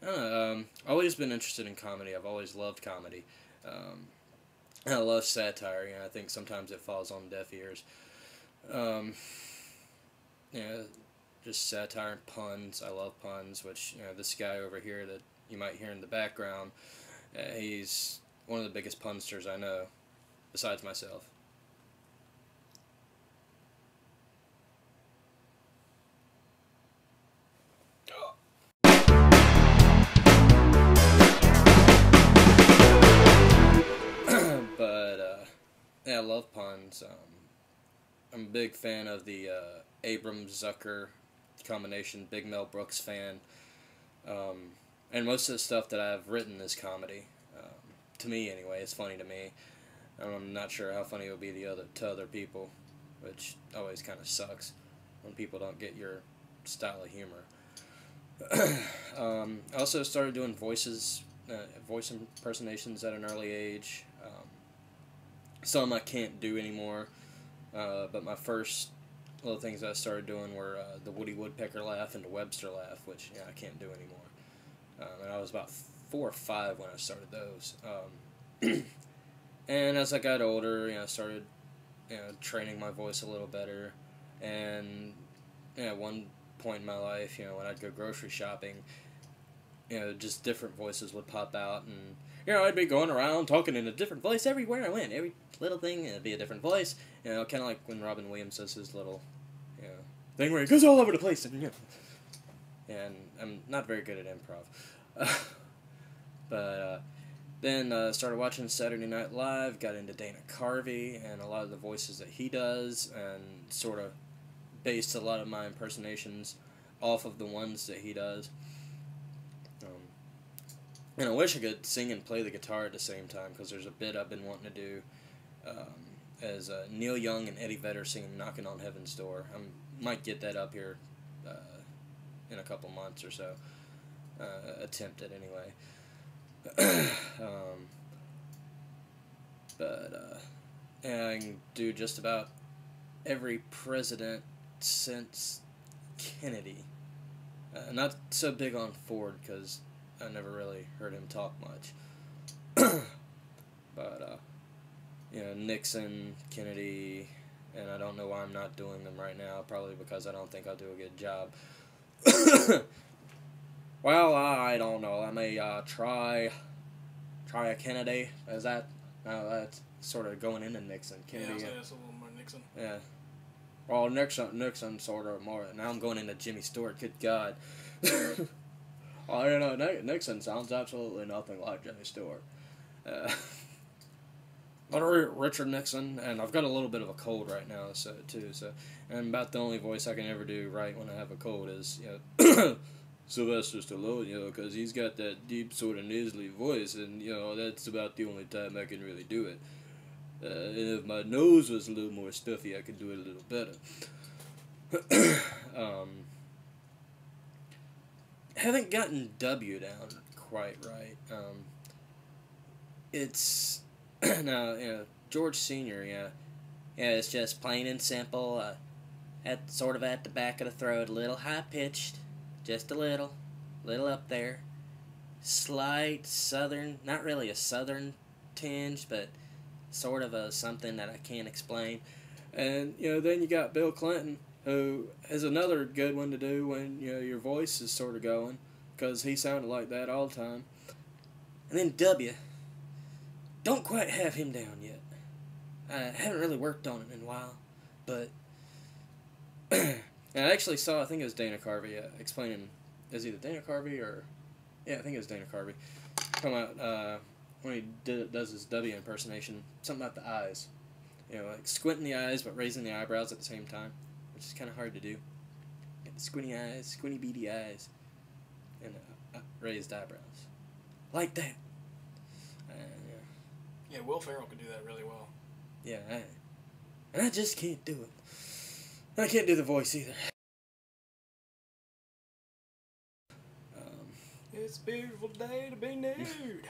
I don't know, always been interested in comedy. I've always loved comedy. And I love satire. I think sometimes it falls on deaf ears. Um, yeah, just satire and puns. I love puns. Which this guy over here that you might hear in the background, he's one of the biggest punsters I know, besides myself. But yeah, I love puns. I'm a big fan of the Abrams Zucker combination. Big Mel Brooks fan. Um, and most of the stuff that I've written is comedy. Um, to me, anyway, it's funny to me. I'm not sure how funny it would be to other people, which always kind of sucks when people don't get your style of humor. I also started doing voice impersonations at an early age. Some I can't do anymore, but my first little things I started doing were the Woody Woodpecker laugh and the Webster laugh, which I can't do anymore. And I was about 4 or 5 when I started those. And as I got older, I started training my voice a little better. And at one point in my life, when I'd go grocery shopping, just different voices would pop out, and I'd be going around talking in a different voice everywhere I went. Every little thing, it'd be a different voice. Kind of like when Robin Williams does his little, thing where he goes all over the place, and I'm not very good at improv. But then started watching Saturday Night Live, got into Dana Carvey and a lot of the voices that he does, and sort of based a lot of my impersonations off of the ones that he does. And I wish I could sing and play the guitar at the same time, because there's a bit I've been wanting to do as Neil Young and Eddie Vedder singing "Knocking on Heaven's Door." I might get that up here in a couple months or so. Attempt it anyway. But and I can do just about every president since Kennedy. Not so big on Ford, because I never really heard him talk much. But Nixon, Kennedy, and I don't know why I'm not doing them right now. Probably because I don't think I'll do a good job. Well, I don't know. I may try a Kennedy. Is that? That's sort of going into Nixon. Kennedy. Yeah, it's a little more Nixon. Yeah. Well, Nixon sort of more. Now I'm going into Jimmy Stewart. Good God. Well, Nixon sounds absolutely nothing like Jimmy Stewart. But Richard Nixon, and I've got a little bit of a cold right now, so, and about the only voice I can ever do right when I have a cold is, Sylvester Stallone, because he's got that deep sort of nasally voice, and, that's about the only time I can really do it. And if my nose was a little more stuffy, I could do it a little better. Haven't gotten W down quite right. It's no, George Senior. It's just plain and simple. At sort of at the back of the throat, a little high pitched, just a little up there. Slight southern, not really a southern tinge, but sort of a something that I can't explain. And then you got Bill Clinton, who is another good one to do when your voice is sort of going, because he sounded like that all the time. And then W, don't quite have him down yet. I haven't really worked on it in a while, but I actually saw, I think it was Dana Carvey explaining, is either Dana Carvey or, yeah, I think it was Dana Carvey, come out when he does his W impersonation, something about the eyes. Like squinting the eyes but raising the eyebrows at the same time, which is kind of hard to do. Get the squinty eyes, squinty beady eyes, and raised eyebrows. Like that. Yeah, Will Ferrell could do that really well. Yeah, and I just can't do it. And I can't do the voice either. It's a beautiful day to be nude.